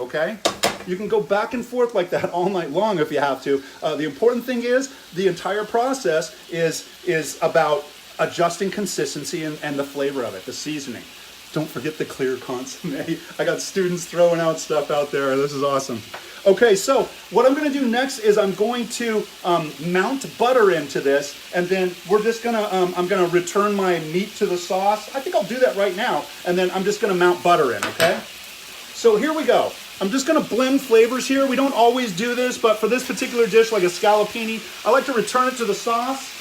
okay? You can go back and forth like that all night long if you have to. The important thing is the entire process is about adjusting consistency and the flavor of it, the seasoning. Don't forget the clear consommé. I got students throwing out stuff out there. This is awesome. Okay, so what I'm gonna do next is I'm going to mount butter into this, and then we're just gonna, I'm gonna return my meat to the sauce. I think I'll do that right now, and then I'm just gonna mount butter in, okay? So here we go. I'm just gonna blend flavors here. We don't always do this, but for this particular dish, like a scallopini, I like to return it to the sauce.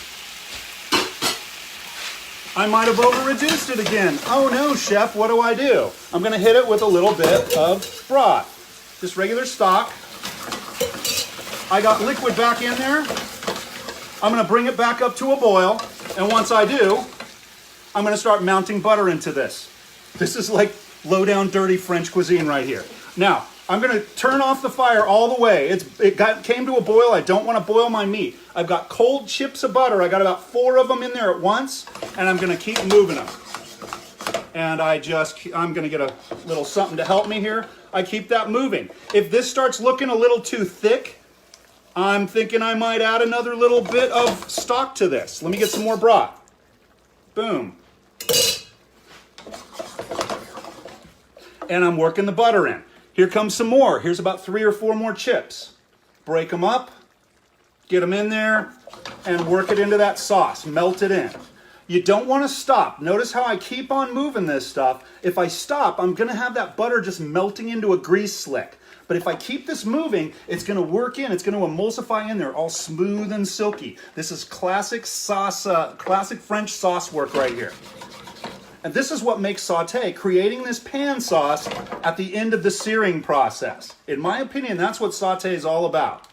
I might have over-reduced it again. Oh no, chef, what do I do? I'm gonna hit it with a little bit of broth. Just regular stock. I got liquid back in there. I'm gonna bring it back up to a boil, and once I do, I'm gonna start mounting butter into this. This is like low-down dirty French cuisine right here. Now, I'm gonna turn off the fire all the way. It came to a boil. I don't wanna boil my meat. I've got cold chips of butter. I got about 4 of them in there at once, and I'm gonna keep moving them. And I'm gonna get a little something to help me here. I keep that moving. If this starts looking a little too thick, I'm thinking I might add another little bit of stock to this. Let me get some more broth. Boom. And I'm working the butter in. Here comes some more. Here's about 3 or 4 more chips. Break them up, get them in there, and work it into that sauce. Melt it in. You don't want to stop. Notice how I keep on moving this stuff. If I stop, I'm going to have that butter just melting into a grease slick. But if I keep this moving, it's going to work in. It's going to emulsify in there, all smooth and silky. This is classic sauce, classic French sauce work right here. And this is what makes Saute, creating this pan sauce at the end of the searing process. In my opinion, that's what Saute is all about.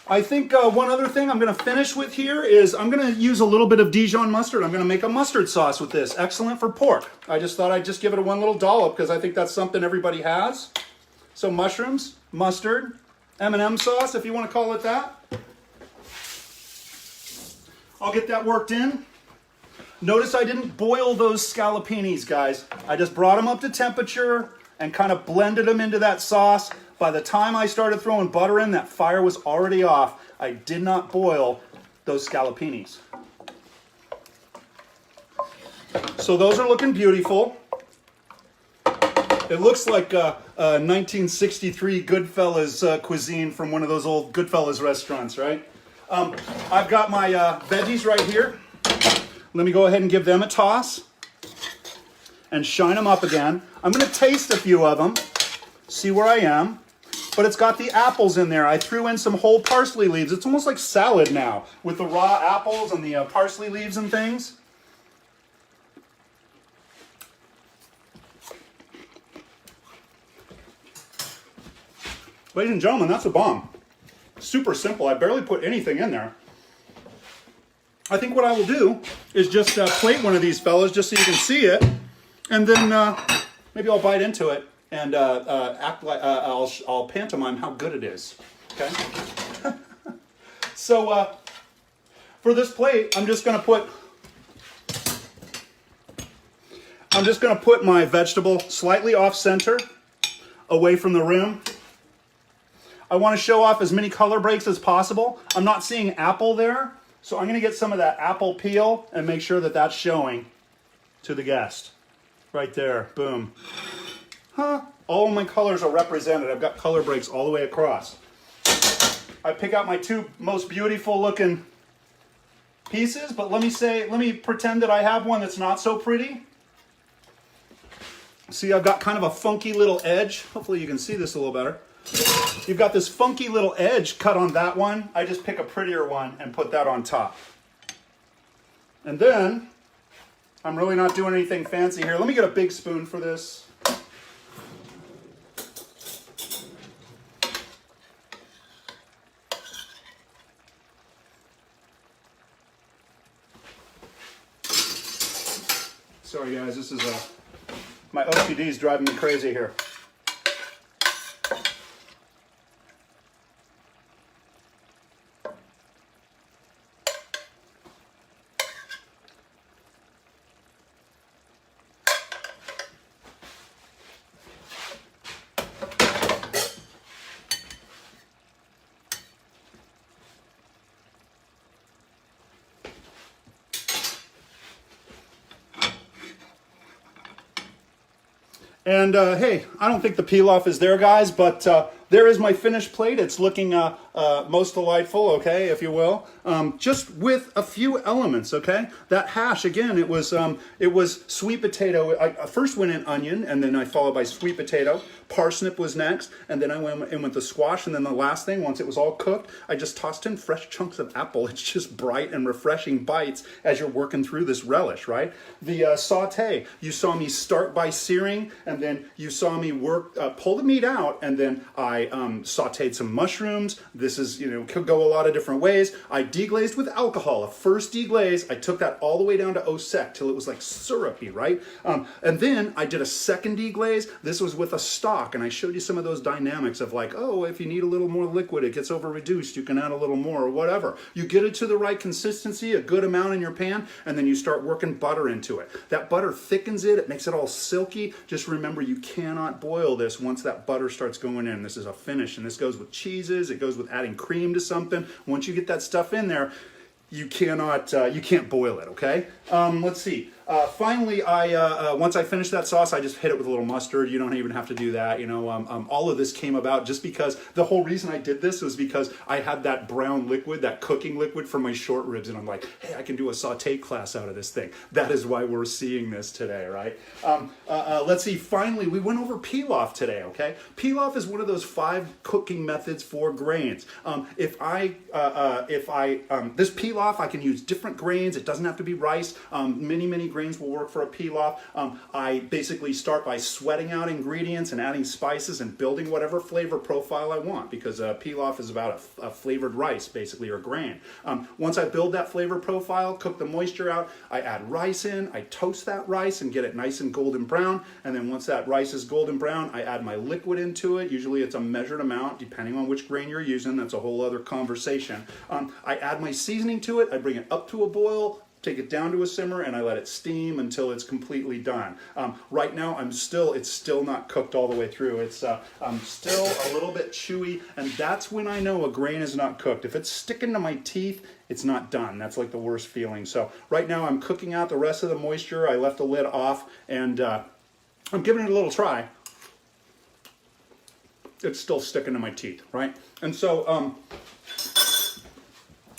I think one other thing I'm going to finish with here is I'm going to use a little bit of Dijon mustard. I'm going to make a mustard sauce with this. Excellent for pork. I just thought I'd just give it one little dollop because I think that's something everybody has. So mushrooms, mustard, M&M sauce, if you want to call it that. I'll get that worked in. Notice I didn't boil those scallopinis, guys. I just brought them up to temperature and kind of blended them into that sauce. By the time I started throwing butter in, that fire was already off. I did not boil those scallopinis. So those are looking beautiful. It looks like a 1963 Goodfellas cuisine from one of those old Goodfellas restaurants, right? I've got my veggies right here. Let me go ahead and give them a toss and shine them up again. I'm going to taste a few of them, see where I am. But it's got the apples in there. I threw in some whole parsley leaves. It's almost like salad now with the raw apples and the parsley leaves and things. Ladies and gentlemen, that's a bomb. Super simple. I barely put anything in there. I think what I will do is just plate one of these fellas just so you can see it, and then maybe I'll bite into it and act like I'll pantomime how good it is. Okay. So for this plate, I'm just going to put my vegetable slightly off center, away from the rim. I want to show off as many color breaks as possible. I'm not seeing apple there. So I'm going to get some of that apple peel and make sure that that's showing to the guest. Right there, boom. All of my colors are represented. I've got color breaks all the way across. I pick out my 2 most beautiful looking pieces, but let me pretend that I have one that's not so pretty. See, I've got kind of a funky little edge. Hopefully you can see this a little better. You've got this funky little edge cut on that one. I just pick a prettier one and put that on top. And then, I'm really not doing anything fancy here. Let me get a big spoon for this. Sorry guys, this is my OCD is driving me crazy here. And hey, I don't think the pilaf is there, guys, but there is my finished plate. It's looking most delightful, okay, if you will. Just with a few elements, okay? That hash, again, it was sweet potato. I first went in onion, and then I followed by sweet potato. Parsnip was next, and then I went in with the squash, and then the last thing, once it was all cooked, I just tossed in fresh chunks of apple. It's just bright and refreshing bites as you're working through this relish, right? The saute, you saw me start by searing, and then you saw me pull the meat out, and then I sauteed some mushrooms. This is, could go a lot of different ways. I deglazed with alcohol. A first deglaze, I took that all the way down to eau sec till it was like syrupy, right? And then I did a second deglaze. This was with a stock, and I showed you some of those dynamics of like, oh, if you need a little more liquid, it gets over reduced, you can add a little more or whatever. You get it to the right consistency, a good amount in your pan, and then you start working butter into it. That butter thickens it, it makes it all silky. Just remember, you cannot boil this once that butter starts going in. This is a finish, and this goes with cheeses, it goes with adding cream to something. Once you get that stuff in there, you can't boil it, okay? Let's see. Finally, once I finished that sauce, I just hit it with a little mustard. You don't even have to do that. All of this came about just because the whole reason I did this was because I had that brown liquid, that cooking liquid for my short ribs, and I'm like, hey, I can do a saute class out of this thing. That is why we're seeing this today, right? Let's see. Finally, we went over pilaf today, okay? Pilaf is one of those 5 cooking methods for grains. This pilaf, I can use different grains. It doesn't have to be rice. Many grains will work for a pilaf. I basically start by sweating out ingredients and adding spices and building whatever flavor profile I want, because pilaf is about a flavored rice, basically, or grain. Once I build that flavor profile, cook the moisture out, I add rice in, I toast that rice and get it nice and golden brown, and then once that rice is golden brown, I add my liquid into it. Usually it's a measured amount, depending on which grain you're using. That's a whole other conversation. I add my seasoning to it, I bring it up to a boil, take it down to a simmer, and I let it steam until it's completely done. Right now, it's still not cooked all the way through. It's still a little bit chewy, and that's when I know a grain is not cooked. If it's sticking to my teeth, it's not done. That's like the worst feeling. So right now, I'm cooking out the rest of the moisture. I left the lid off, and I'm giving it a little try. It's still sticking to my teeth, right? And so,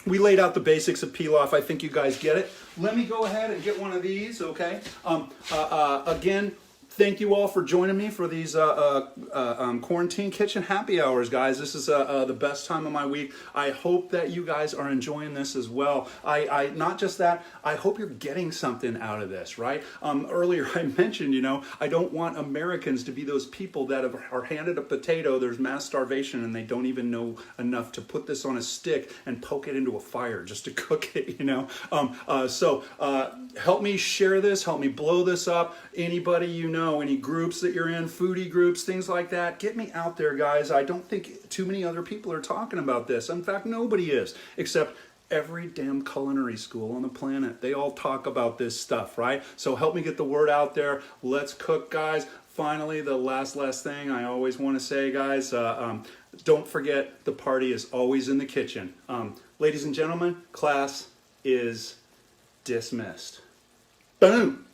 we laid out the basics of pilaf. I think you guys get it. Let me go ahead and get one of these, okay? Again, thank you all for joining me for these quarantine kitchen happy hours, guys. This is the best time of my week. I hope that you guys are enjoying this as well. Not just that, I hope you're getting something out of this, right? Earlier I mentioned, I don't want Americans to be those people that are handed a potato, there's mass starvation, and they don't even know enough to put this on a stick and poke it into a fire just to cook it, So help me share this, help me blow this up. Anybody any groups that you're in, foodie groups, things like that, get me out there, guys. I don't think too many other people are talking about this. In fact, nobody is, except every damn culinary school on the planet. They all talk about this stuff, right? So help me get the word out there. Let's cook, guys. Finally, the last thing I always want to say, guys, don't forget the party is always in the kitchen. Ladies and gentlemen, class is dismissed. Boom.